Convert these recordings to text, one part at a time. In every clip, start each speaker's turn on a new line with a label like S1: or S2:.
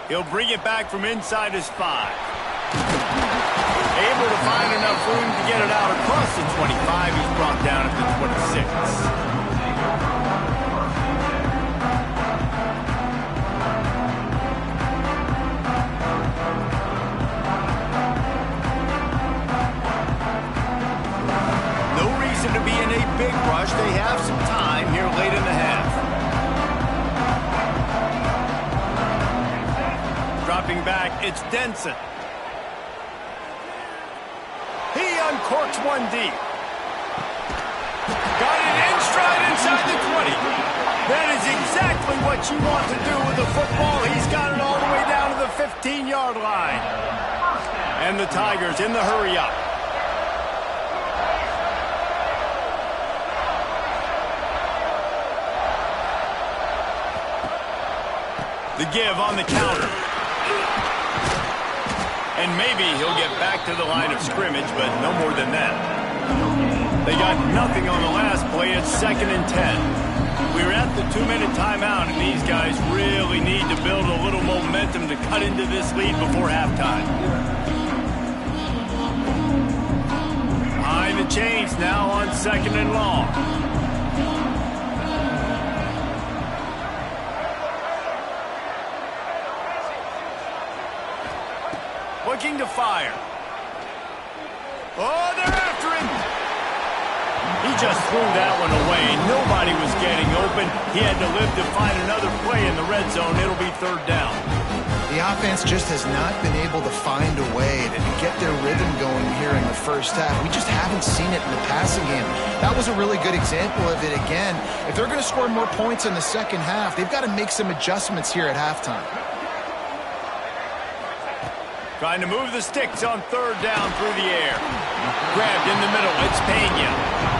S1: He'll bring it back from inside his 5. Able to find enough room to get it out across the 25. He's brought down at the 26. To be in a big rush. They have some time here late in the half. Dropping back, it's Denson. He uncorks one deep. Got it in stride inside the 20. That is exactly what you want to do with the football. He's got it all the way down to the 15-yard line. And the Tigers in the hurry up. The give on the counter. And maybe he'll get back to the line of scrimmage, but no more than that. They got nothing on the last play. It's 2nd and 10. We're at the 2-minute timeout, and these guys really need to build a little momentum to cut into this lead before halftime. Behind the chains now on 2nd and long. Looking to fire. Oh, they're after him. He just threw that one away. Nobody was getting open. He had to live to find another play in the red zone. It'll be 3rd down.
S2: The offense just has not been able to find a way to get their rhythm going here in the first half. We just haven't seen it in the passing game. That was a really good example of it again. If they're going to score more points in the second half, they've got to make some adjustments here at halftime.
S1: Trying to move the sticks on 3rd down through the air. Grabbed in the middle. It's Pena.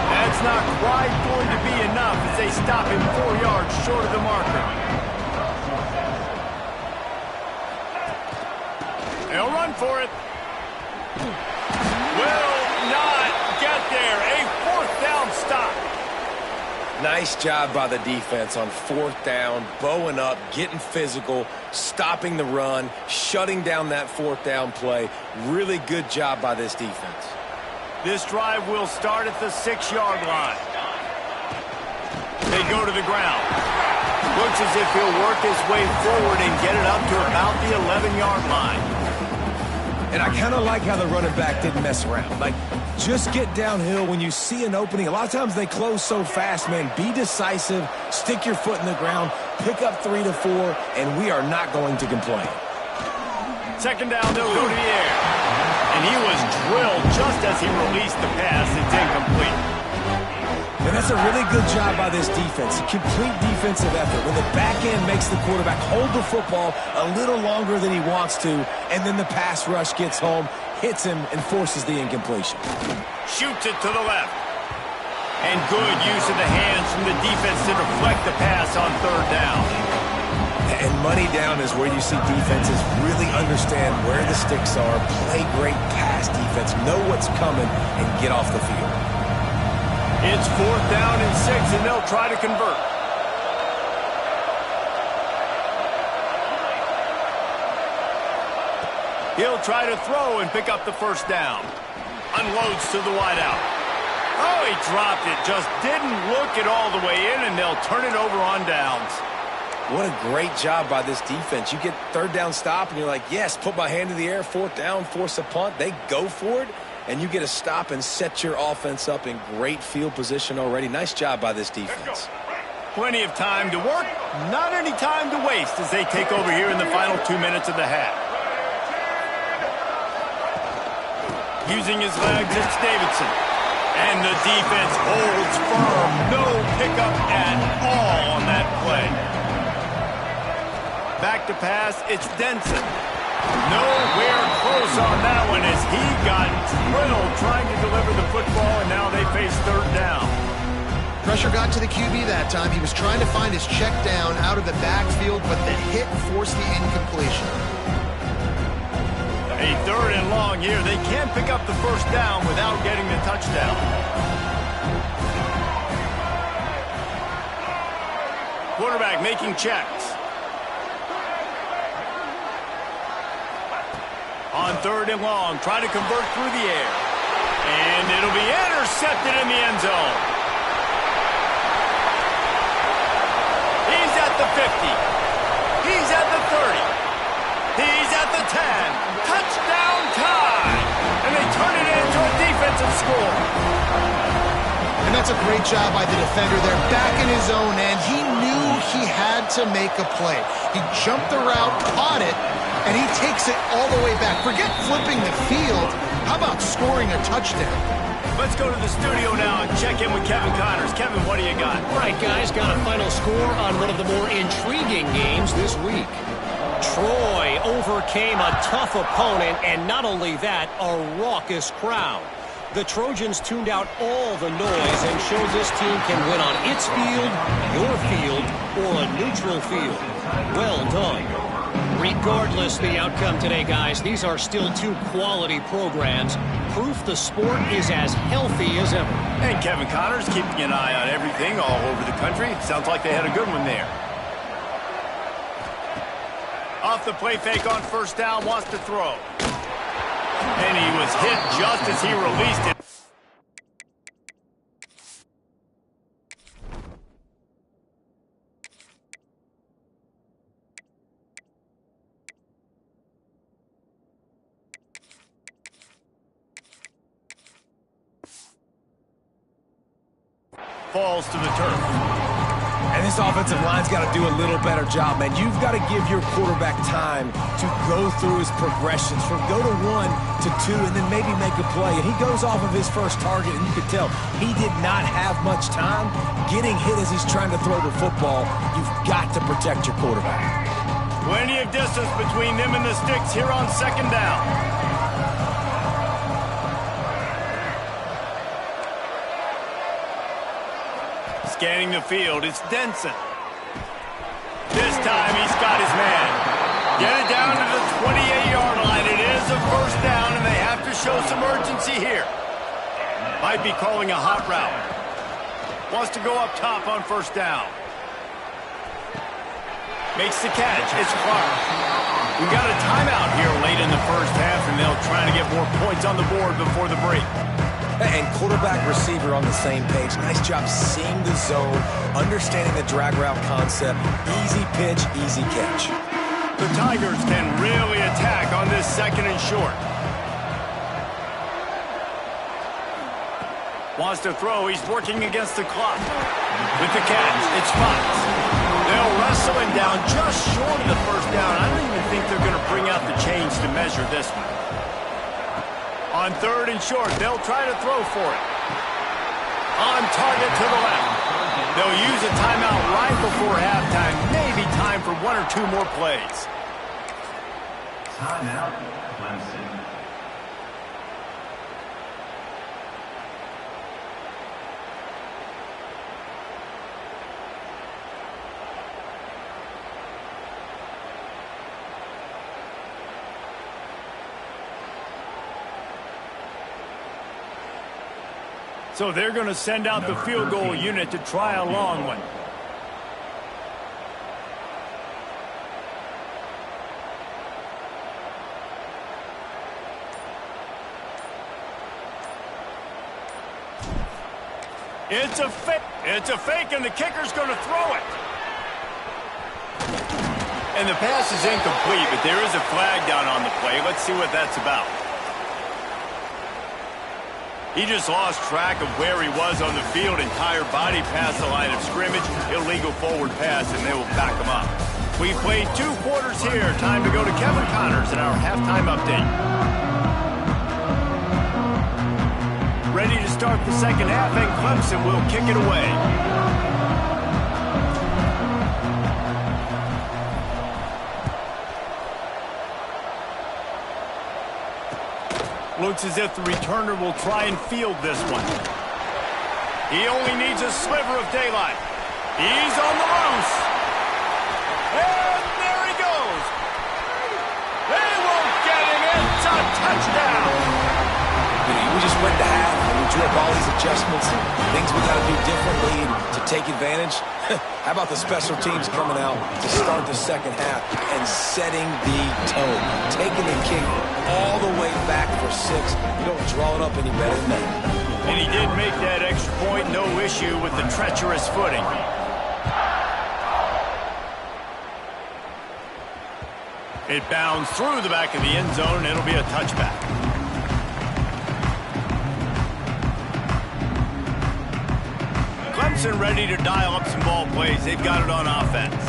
S1: That's not quite going to be enough as they stop him 4 yards short of the marker. They'll run for it. Will not get there. A 4th down stop.
S3: Nice job by the defense on 4th down, bowing up, getting physical, stopping the run, shutting down that 4th down play. Really good job by this defense.
S1: This drive will start at the 6-yard line. They go to the ground. Looks as if he'll work his way forward and get it up to about the 11-yard line.
S3: And I kind of like how the running back didn't mess around. Like, just get downhill when you see an opening. A lot of times they close so fast, man. Be decisive, stick your foot in the ground, pick up 3 to 4, and we are not going to complain.
S1: 2nd down, they'll go to the air. And he was drilled just as he released the pass. It's incomplete.
S3: And that's a really good job by this defense. Complete defensive effort. When the back end makes the quarterback hold the football a little longer than he wants to, and then the pass rush gets home, hits him, and forces the incompletion.
S1: Shoots it to the left. And good use of the hands from the defense to deflect the pass on 3rd down.
S3: And money down is where you see defenses really understand where the sticks are, play great pass defense, know what's coming, and get off the field.
S1: It's 4th down and 6, and they'll try to convert. He'll try to throw and pick up the 1st down. Unloads to the wideout. Oh, he dropped it. Just didn't look it all the way in, and they'll turn it over on downs.
S3: What a great job by this defense. You get 3rd down stop, and you're like, yes, put my hand in the air, 4th down, force a punt. They go for it, and you get a stop and set your offense up in great field position already. Nice job by this defense.
S1: Plenty of time to work, not any time to waste as they take over here in the final 2 minutes of the half. Using his legs, it's Davidson. And the defense holds firm. No pickup at all on that play. Back to pass, it's Denson. Nowhere close on that one as he got drilled trying to deliver the football, and now they face 3rd down.
S2: Pressure got to the QB that time. He was trying to find his check down out of the backfield, but the hit forced the incompletion.
S1: A 3rd and long here. They can't pick up the 1st down without getting the touchdown. Quarterback making checks. On 3rd and long, try to convert through the air. And it'll be intercepted in the end zone. He's at the 50. He's at the 30. He's at the 10. Touchdown time. And they turn it into a defensive score.
S2: And that's a great job by the defender there, back in his own end. He knew he had to make a play. He jumped the route, caught it, and he takes it all the way back. Forget flipping the field. How about scoring a touchdown?
S1: Let's go to the studio now and check in with Kevin Connors. Kevin, what do you got?
S4: All right, guys, got a final score on one of the more intriguing games this week. Troy overcame a tough opponent, and not only that, a raucous crowd. The Trojans tuned out all the noise and showed this team can win on its field, your field, or a neutral field. Well done. Regardless the outcome today, guys, these are still two quality programs. Proof the sport is as healthy as ever.
S1: And Kevin Connors keeping an eye on everything all over the country. Sounds like they had a good one there. Off the play fake on 1st down, wants to throw. And he was hit just as he released it. Falls to the turf.
S3: And this offensive line's got to do a little better job, man. You've got to give your quarterback time to go through his progressions from go to 1 to 2 and then maybe make a play. And he goes off of his first target, and you can tell he did not have much time getting hit as he's trying to throw the football. You've got to protect your quarterback.
S1: Plenty of distance between them and the sticks here on 2nd down. Scanning the field, it's Denson. This time he's got his man. Get it down to the 28-yard line. It is a 1st down, and they have to show some urgency here. Might be calling a hot route. Wants to go up top on 1st down. Makes the catch. It's Clark. We got a timeout here late in the 1st half, and they'll try to get more points on the board before the break.
S3: And quarterback receiver on the same page. Nice job seeing the zone, understanding the drag route concept. Easy pitch, easy catch.
S1: The Tigers can really attack on this 2nd and short. Wants to throw. He's working against the clock. With the catch, it's Fox. They'll wrestle him down just short of the 1st down. I don't even think they're going to bring out the chains to measure this one. On 3rd and short, they'll try to throw for it. On target to the left. They'll use a timeout right before halftime. Maybe time for 1 or 2 more plays.
S5: Timeout, Clemson.
S1: So they're going to send out the field goal unit to try a long one. It's a fake. It's a fake, and the kicker's going to throw it. And the pass is incomplete, but there is a flag down on the play. Let's see what that's about. He just lost track of where he was on the field. Entire body past the line of scrimmage. Illegal forward pass, and they will back him up. We've played 2 quarters here. Time to go to Kevin Connors in our halftime update. Ready to start the 2nd half, and Clemson will kick it away. Looks as if the returner will try and field this one. He only needs a sliver of daylight. He's on the loose. And there he goes. They won't get him. It's a touchdown.
S3: We just went to half, and we absorb all these adjustments, things we got to do differently to take advantage. How about the special teams coming out to start the second half and setting the tone, taking the kick all the way back for 6. You don't draw it up any better than that.
S1: And he did make that extra point, no issue with the treacherous footing. It bounds through the back of the end zone, and it'll be a touchback. Clemson ready to dial up some ball plays. They've got it on offense.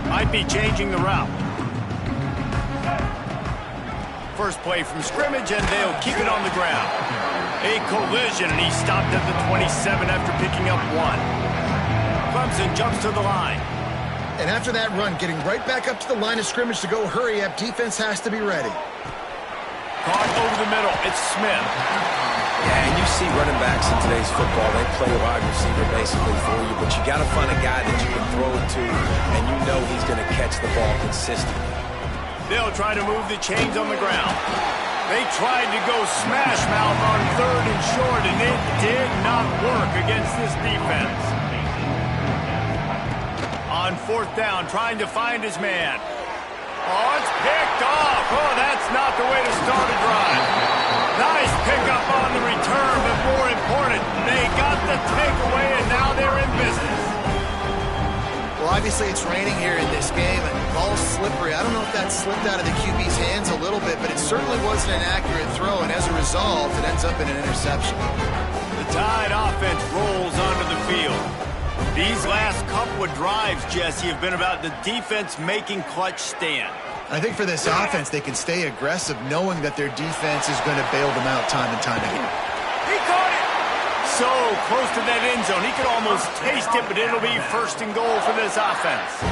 S1: Might be changing the route. First play from scrimmage, and they'll keep it on the ground. A collision, and he stopped at the 27 after picking up 1. Clemson jumps to the line.
S2: And after that run, getting right back up to the line of scrimmage to go hurry up, defense has to be ready.
S1: Caught over the middle. It's Smith.
S3: Yeah, and you see running backs in today's football, they play a wide receiver basically for you, but you got to find a guy that you can throw it to, and you know he's going to catch the ball consistently.
S1: They'll try to move the chains on the ground. They tried to go smash mouth on 3rd and short, and it did not work against this defense. On 4th down, trying to find his man. Oh, it's picked off. Oh, that's not the way to start a drive. Nice pickup on the return, but more important, they got the takeaway, and now they're in business.
S2: Well, obviously it's raining here in this game, and the ball's slippery. I don't know if that slipped out of the QB's hands a little bit, but it certainly wasn't an accurate throw, and as a result, it ends up in an interception.
S1: The Tide offense rolls onto the field. These last couple of drives, Jesse, have been about the defense making clutch stand.
S2: I think for this offense, they can stay aggressive knowing that their defense is going to bail them out time and time again.
S1: He caught it! So close to that end zone. He could almost taste it, but it'll be 1st and goal for this offense.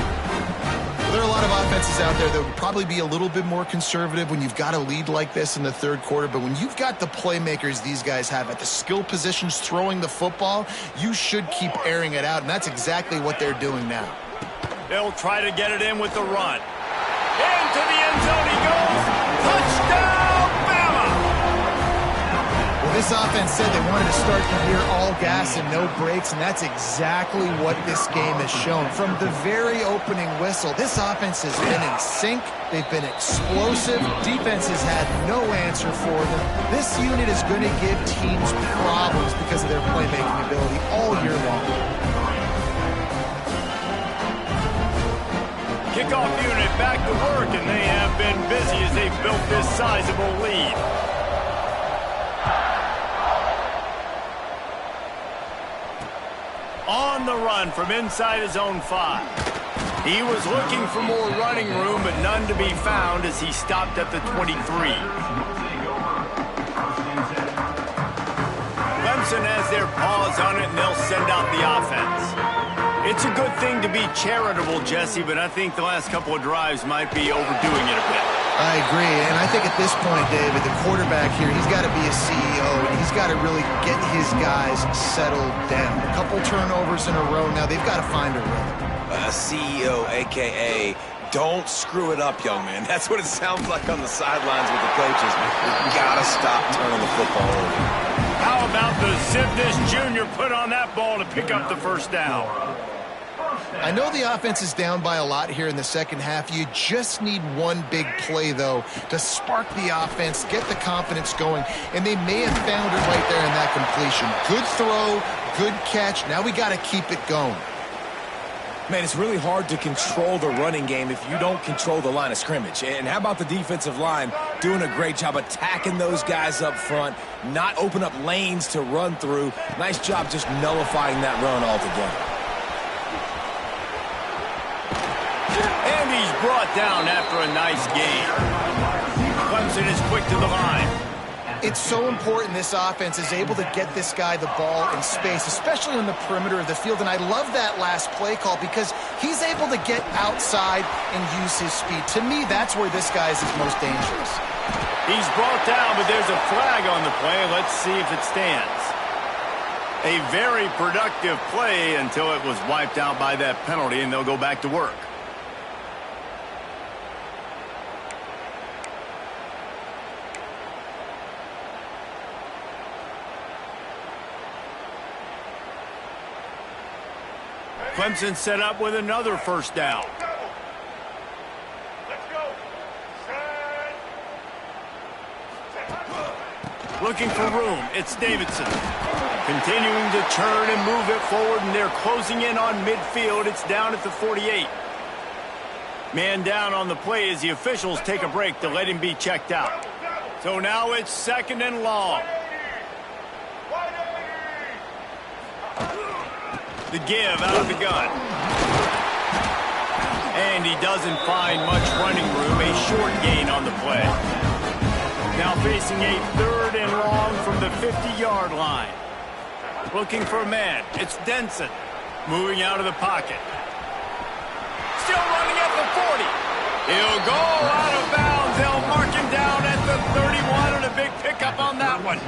S2: There are a lot of offenses out there that would probably be a little bit more conservative when you've got a lead like this in the 3rd quarter, but when you've got the playmakers these guys have at the skill positions throwing the football, you should keep airing it out, and that's exactly what they're doing now.
S1: They'll try to get it in with the run. Into the end zone he goes. Touchdown, Bama!
S2: Well, this offense said they wanted to start the year all gas and no brakes, and that's exactly what this game has shown. From the very opening whistle, this offense has been in sync. They've been explosive. Defense has had no answer for them. This unit is going to give teams problems because of their playmaking ability all year long.
S1: Kickoff unit back to work, and they have been busy as they've built this sizable lead. On the run from inside his own 5. He was looking for more running room, but none to be found as he stopped at the 23. Clemson has their paws on it, and they'll send out the offense. It's a good thing to be charitable, Jesse, but I think the last couple of drives might be overdoing it a bit.
S2: I agree, and I think at this point, David, the quarterback here, he's got to be a CEO, and he's got to really get his guys settled down. A couple turnovers in a row now. They've got to find a rhythm.
S3: CEO, a.k.a. don't screw it up, young man. That's what it sounds like on the sidelines with the coaches. You've got to stop turning the football over.
S1: How about the zip this junior put on that ball to pick up the 1st down?
S2: I know the offense is down by a lot here in the second half. You just need one big play, though, to spark the offense, get the confidence going, and they may have found it right there in that completion. Good throw, good catch. Now we got to keep it going.
S3: Man, it's really hard to control the running game if you don't control the line of scrimmage. And how about the defensive line doing a great job attacking those guys up front, not open up lanes to run through. Nice job just nullifying that run altogether.
S1: And he's brought down after a nice game. Clemson is quick to the line.
S2: It's so important this offense is able to get this guy the ball in space, especially on the perimeter of the field. And I love that last play call because he's able to get outside and use his speed. To me, that's where this guy is his most dangerous.
S1: He's brought down, but there's a flag on the play. Let's see if it stands. A very productive play until it was wiped out by that penalty, and they'll go back to work. Clemson set up with another first down. Looking for room, it's Davidson. Continuing to churn and move it forward, and they're closing in on midfield. It's down at the 48. Man down on the play as the officials take a break to let him be checked out. So now it's 2nd and long. The give out of the gun. And he doesn't find much running room, a short gain on the play. Now facing a 3rd and long from the 50-yard line. Looking for a man. It's Denson. Moving out of the pocket. Still running at the 40. He'll go out of bounds. They'll mark him down at the 31, and a big pickup on that one.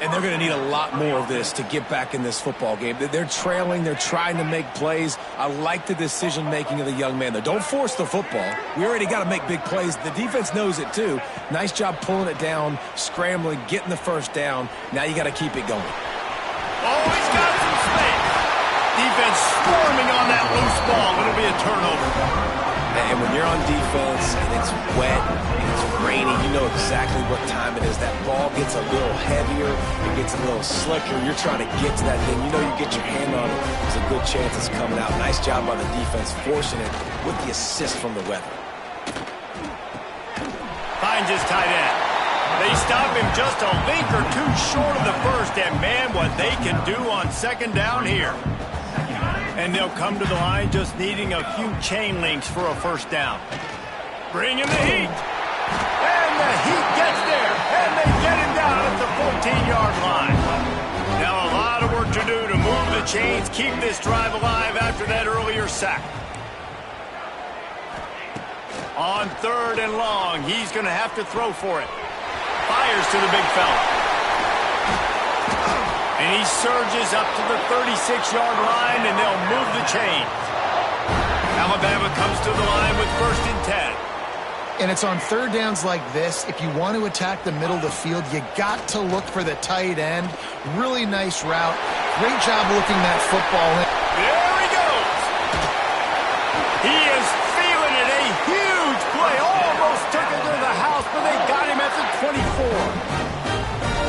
S3: And they're going to need a lot more of this to get back in this football game. They're trailing. They're trying to make plays. I like the decision-making of the young man, though. Don't force the football. We already got to make big plays. The defense knows it, too. Nice job pulling it down, scrambling, getting the first down. Now you got to keep it going.
S1: Oh, he's got some space. Defense swarming on that loose ball. It'll be a turnover.
S3: And when you're on defense and it's wet and it's rainy, you know exactly what time it is. That ball gets a little heavier, it gets a little slicker. You're trying to get to that thing. You know you get your hand on it, there's a good chance it's coming out. Nice job by the defense forcing it with the assist from the weather.
S1: Finds his tight end. They stop him just a link or two short of the first, and man, what they can do on 2nd down here. And they'll come to the line just needing a few chain links for a first down. Bring in the heat. And the heat gets there. And they get him down at the 14-yard line. Now a lot of work to do to move the chains, keep this drive alive after that earlier sack. On 3rd and long, he's going to have to throw for it. Fires to the big fella. And he surges up to the 36-yard line, and they'll move the chains. Alabama comes to the line with 1st and 10.
S2: And it's on 3rd downs like this. If you want to attack the middle of the field, you got to look for the tight end. Really nice route. Great job looking that football in.
S1: There he goes. He is feeling it. A huge play. Almost took it to the house, but they got him at the 24.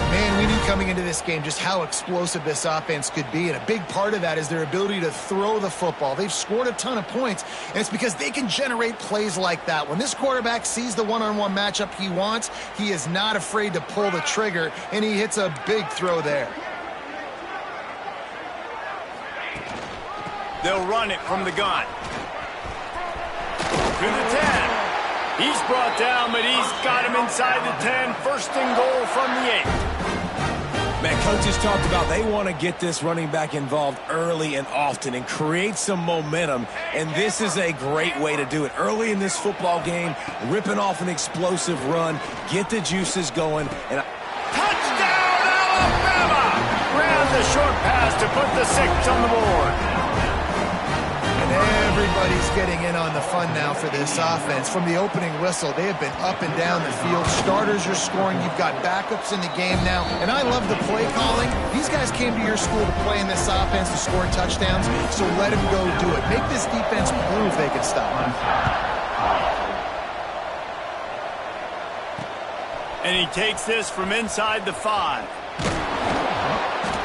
S2: Man, we knew coming into this game just how explosive this offense could be, and a big part of that is their ability to throw the football. They've scored a ton of points, and it's because they can generate plays like that. When this quarterback sees the one-on-one matchup he wants, he is not afraid to pull the trigger, and he hits a big throw there.
S1: They'll run it from the gun. To the 10. He's brought down, but he's got him inside the 10. 1st and goal from the 8.
S3: Man, coaches talked about they want to get this running back involved early and often and create some momentum, and this is a great way to do it. Early in this football game, ripping off an explosive run, get the juices going. And
S1: touchdown, Alabama! Ran the short pass to put the 6 on the board.
S2: Everybody's getting in on the fun now for this offense. From the opening whistle, they have been up and down the field. Starters are scoring. You've got backups in the game now. And I love the play calling. These guys came to your school to play in this offense to score touchdowns, so let them go do it. Make this defense prove they can stop.
S1: And he takes this from inside the 5.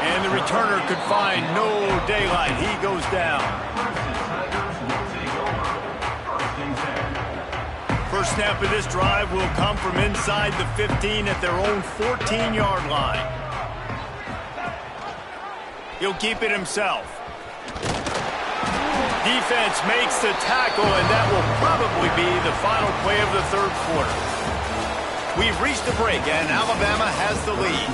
S1: And the returner could find no daylight. He goes down. First snap of this drive will come from inside the 15 at their own 14-yard line. He'll keep it himself. Defense makes the tackle, and that will probably be the final play of the 3rd quarter. We've reached the break, and Alabama has the lead.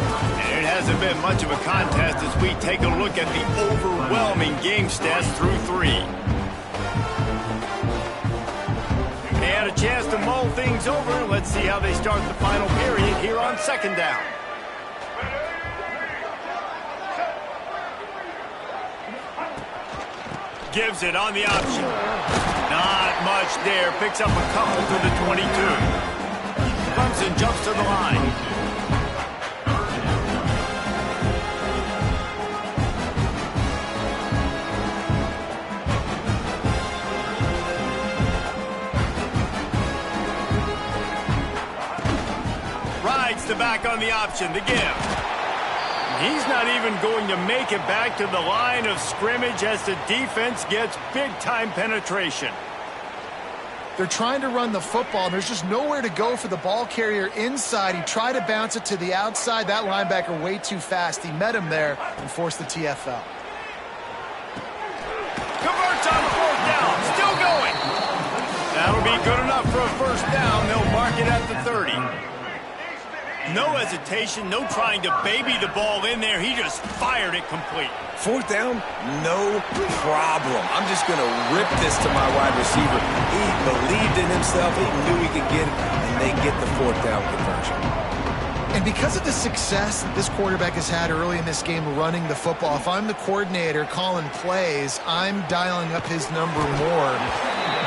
S1: And it hasn't been much of a contest as we take a look at the overwhelming game stats through 3. They had a chance to mull things over. Let's see how they start the final period here on 2nd down. Gives it on the option. Not much there. Picks up a couple to the 22. Clemson jumps to the line. back on the option to give. He's not even going to make it back to the line of scrimmage as the defense gets big-time penetration.
S2: They're trying to run the football, and there's just nowhere to go for the ball carrier inside. He tried to bounce it to the outside. That linebacker way too fast. He met him there and forced the TFL.
S1: Converts on 4th down. Still going. That'll be good enough for a 1st down. They'll mark it at the 30. No hesitation, no trying to baby the ball in there. He just fired it complete.
S3: 4th down, no problem. I'm just going to rip this to my wide receiver. He believed in himself. He knew he could get it, and they get the 4th down conversion.
S2: And because of the success that this quarterback has had early in this game running the football, if I'm the coordinator calling plays, I'm dialing up his number more.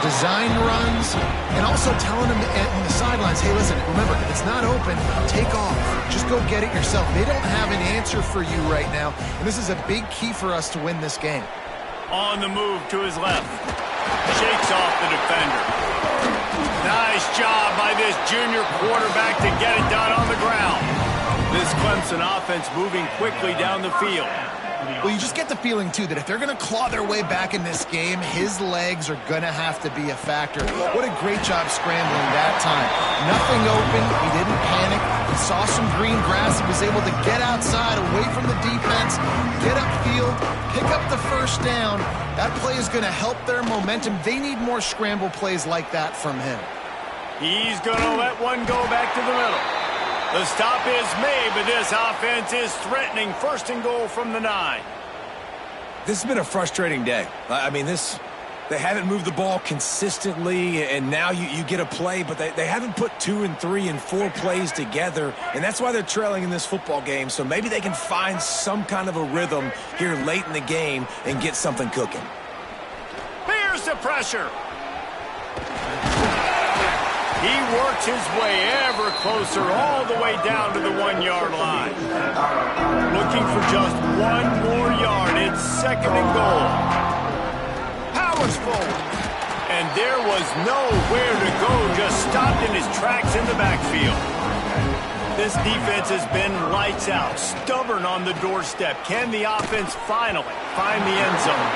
S2: Design runs, and also telling him on the sidelines, hey, listen, remember, if it's not open, take off. Just go get it yourself. They don't have an answer for you right now, and this is a big key for us to win this game.
S1: On the move to his left. Shakes off the defender. Nice job by this junior quarterback to get it done on the ground. This Clemson offense moving quickly down the field.
S2: Well, you just get the feeling, too, that if they're going to claw their way back in this game, his legs are going to have to be a factor. What a great job scrambling that time. Nothing open. He didn't panic. He saw some green grass. He was able to get outside, away from the defense, get upfield, pick up the 1st down. That play is going to help their momentum. They need more scramble plays like that from him.
S1: He's going to let one go back to the middle. The stop is made, but this offense is threatening 1st and goal from the 9.
S3: This has been a frustrating day. I mean, they haven't moved the ball consistently, and now you get a play, but they haven't put 2 and 3 and 4 plays together, and that's why they're trailing in this football game. So maybe they can find some kind of a rhythm here late in the game and get something cooking.
S1: Here's the pressure. He works his way ever closer all the way down to the 1-yard line. Looking for just 1 more yard. It's 2nd and goal. Powers forward. And there was nowhere to go. Just stopped in his tracks in the backfield. This defense has been lights out. Stubborn on the doorstep. Can the offense finally find the end zone?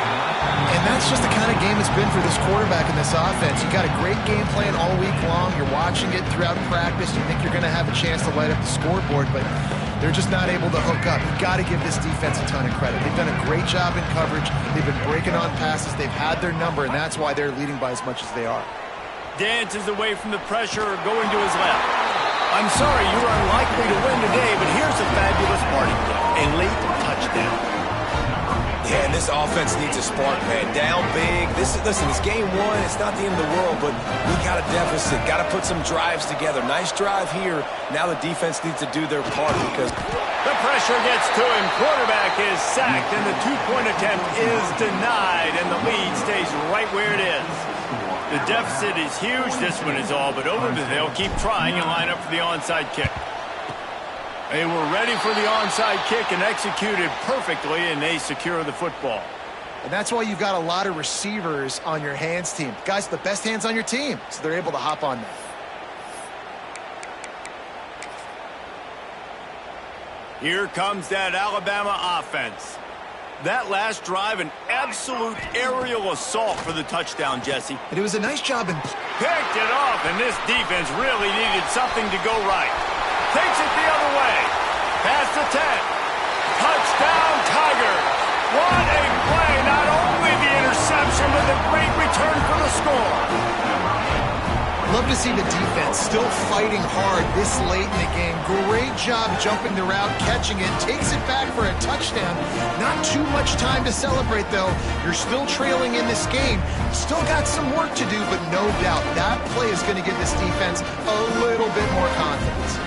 S2: And that's just the kind of game it's been for this quarterback in this offense. You got a great game plan all week long. You're watching it throughout practice. You think you're going to have a chance to light up the scoreboard, but they're just not able to hook up. You've got to give this defense a ton of credit. They've done a great job in coverage. They've been breaking on passes. They've had their number, and that's why they're leading by as much as they are.
S1: Dances away from the pressure, going to his left. I'm sorry you're unlikely to win today, but here's a fabulous party gift. A late touchdown.
S3: Yeah, and this offense needs a spark, man. Down big. Listen, it's game 1. It's not the end of the world, but we got a deficit. Got to put some drives together. Nice drive here. Now the defense needs to do their part because
S1: the pressure gets to him. Quarterback is sacked, and the 2-point attempt is denied, and the lead stays right where it is. The deficit is huge. This one is all but over, but they'll keep trying and line up for the onside kick. They were ready for the onside kick and executed perfectly, and they secure the football.
S2: And that's why you've got a lot of receivers on your hands team. Guys, the best hands on your team, so they're able to hop on that.
S1: Here comes that Alabama offense. That last drive, an absolute aerial assault for the touchdown, Jesse.
S2: And it was a nice job in...
S1: Picked it off, and this defense really needed something to go right. Takes it the other way. Past the 10. Touchdown, Tigers. What a play. Not only the interception, but the great return for the score.
S2: Love to see the defense still fighting hard this late in the game. Great job jumping the route, catching it, takes it back for a touchdown. Not too much time to celebrate, though. You're still trailing in this game. Still got some work to do, but no doubt that play is going to give this defense a little bit more confidence.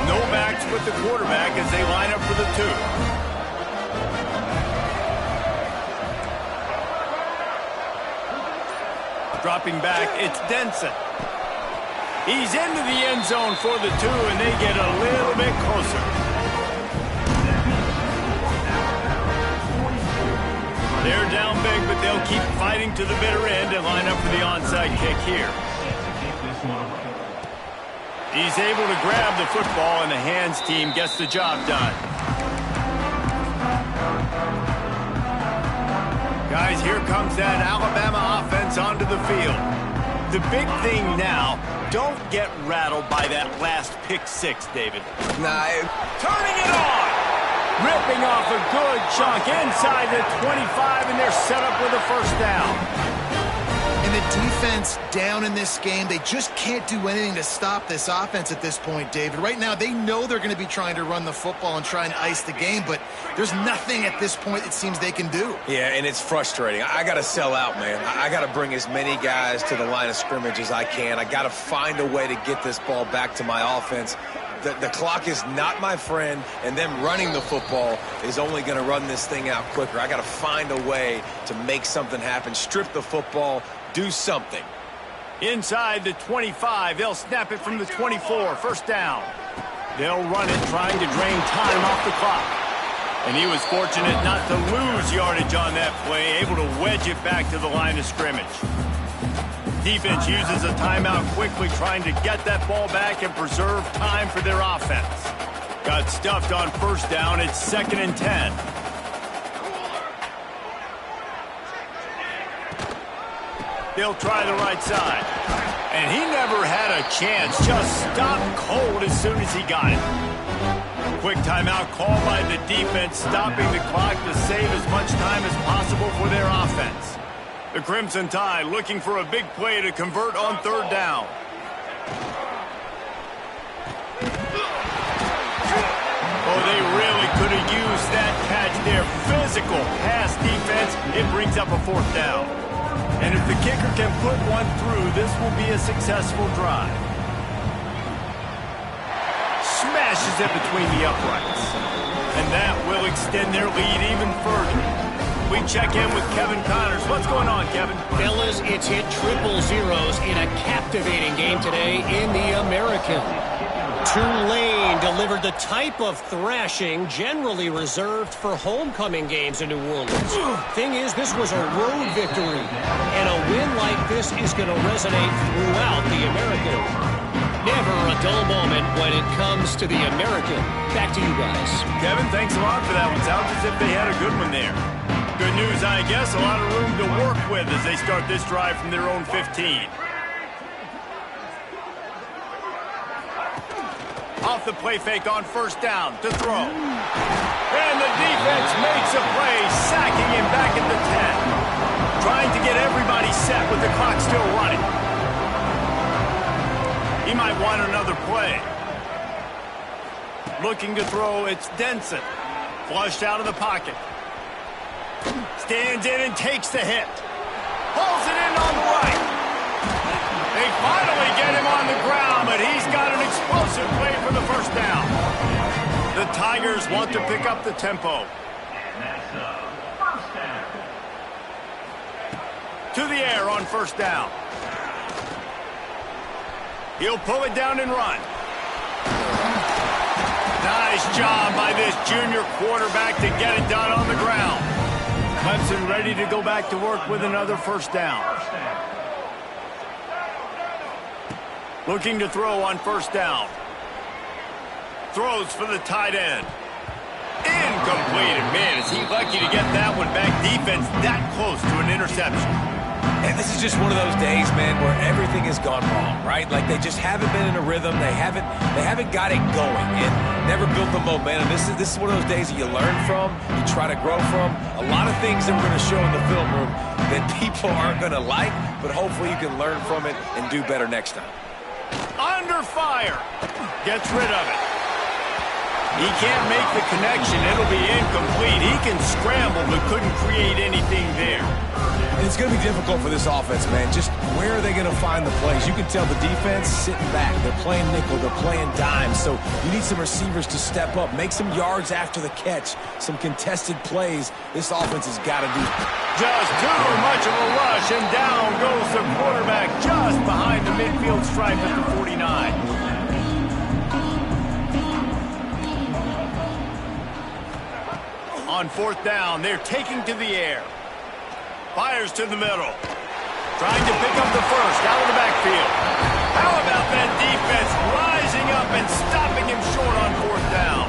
S1: No backs with the quarterback as they line up for the 2. Dropping back, it's Denson. He's into the end zone for the 2, and they get a little bit closer. They're down big, but they'll keep fighting to the bitter end and line up for the onside kick here. He's able to grab the football, and the hands team gets the job done. Guys, here comes that Alabama offense onto the field. The big thing now, don't get rattled by that last pick six, David. Turning it on! Ripping off a good chunk inside the 25, and they're set up with a first down.
S2: And the defense down in this game, they just can't do anything to stop this offense at this point, David. Right now, they know they're going to be trying to run the football and try and ice the game, but there's nothing at this point it seems they can do.
S3: Yeah, and it's frustrating. I got to sell out, man. I got to bring as many guys to the line of scrimmage as I can. I got to find a way to get this ball back to my offense. The clock is not my friend, and them running the football is only going to run this thing out quicker. I got to find a way to make something happen, strip the football, do something.
S1: Inside the 25, they'll snap it from the 24, first down. They'll run it, trying to drain time off the clock. And he was fortunate not to lose yardage on that play, able to wedge it back to the line of scrimmage. Defense uses a timeout quickly, trying to get that ball back and preserve time for their offense. Got stuffed on first down. It's 2nd and 10. They'll try the right side. And he never had a chance. Just stopped cold as soon as he got it. Quick timeout call by the defense, stopping the clock to save as much time as possible for their offense. The Crimson Tide looking for a big play to convert on third down. Oh, they really could have used that catch there. Physical pass defense. It brings up a fourth down. And if the kicker can put one through, this will be a successful drive. Smashes it between the uprights. And that will extend their lead even further. We check in with Kevin Connors. What's going on, Kevin?
S4: Fellas, it's hit triple zeros in a captivating game today in the American. Tulane delivered the type of thrashing generally reserved for homecoming games in New Orleans. Thing is, this was a road victory, and a win like this is going to resonate throughout the American. Never a dull moment when it comes to the American. Back to you guys.
S1: Kevin, thanks a lot for that one. Sounds as if they had a good one there. Good news, I guess. A lot of room to work with as they start this drive from their own 15. Off the play fake on first down to throw. And the defense makes a play, sacking him back at the 10. Trying to get everybody set with the clock still running. He might want another play. Looking to throw, it's Denson. Flushed out of the pocket. Stands in and takes the hit. Pulls it in on the right. They finally get him on the ground, but he's got an explosive play for the first down. The Tigers want to pick up the tempo. To the air on first down. He'll pull it down and run. Nice job by this junior quarterback to get it done on the ground. Clemson ready to go back to work with another first down. Looking to throw on first down. Throws for the tight end. Incomplete. And man, is he lucky to get that one back. Defense that close to an interception.
S3: And this is just one of those days, man, where everything has gone wrong, right? Like they just haven't been in a rhythm. They haven't got it going and never built the momentum. This is one of those days that you learn from, you try to grow from. A lot of things that we're going to show in the film room that people aren't going to like, but hopefully you can learn from it and do better next time.
S1: Under fire. Gets rid of it. He can't make the connection. It'll be incomplete. He can scramble, but couldn't create anything there.
S3: And it's going to be difficult for this offense, man. Just where are they going to find the plays? You can tell the defense sitting back. They're playing nickel. They're playing dime. So you need some receivers to step up, make some yards after the catch, some contested plays. This offense has got to do.
S1: Just too much of a rush, and down goes the quarterback just behind the midfield stripe at the 49. On fourth down, they're taking to the air. Fires to the middle. Trying to pick up the first out of the backfield. How about that defense up and stopping him short on 4th down.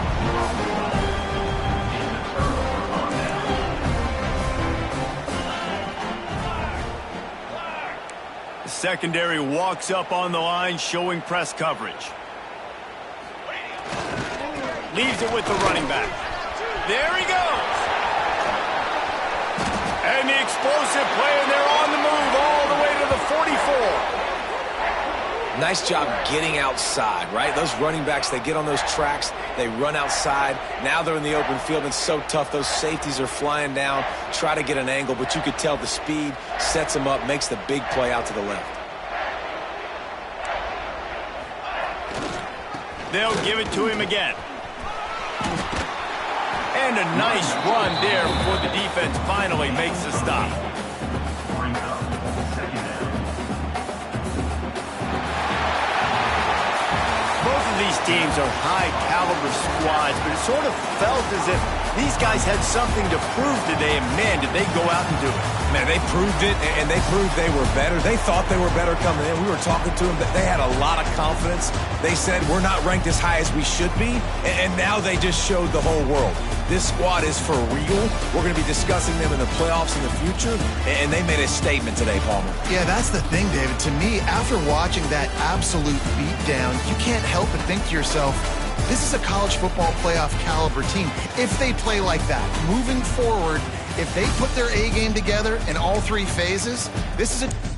S1: The secondary walks up on the line, showing press coverage. Leaves it with the running back. There he goes. And the explosive play, and they're on the move all the way to the 44.
S3: Nice job getting outside, right? Those running backs, they get on those tracks, they run outside. Now they're in the open field. It's so tough. Those safeties are flying down, try to get an angle, but you could tell the speed sets them up, makes the big play out to the left.
S1: They'll give it to him again. And a nice run there before the defense finally makes the stop. Both of these teams are high-caliber squads, but it sort of felt as if these guys had something to prove today, and man, did they go out and do it.
S3: Man, they proved it, and they proved they were better. They thought they were better coming in. We were talking to them. They had a lot of confidence. They said, we're not ranked as high as we should be, and now they just showed the whole world. This squad is for real. We're going to be discussing them in the playoffs in the future, and they made a statement today, Palmer.
S2: Yeah, that's the thing, David. To me, after watching that absolute beatdown, you can't help but think to yourself, this is a college football playoff caliber team. If they play like that, moving forward, if they put their A game together in all 3 phases, this is a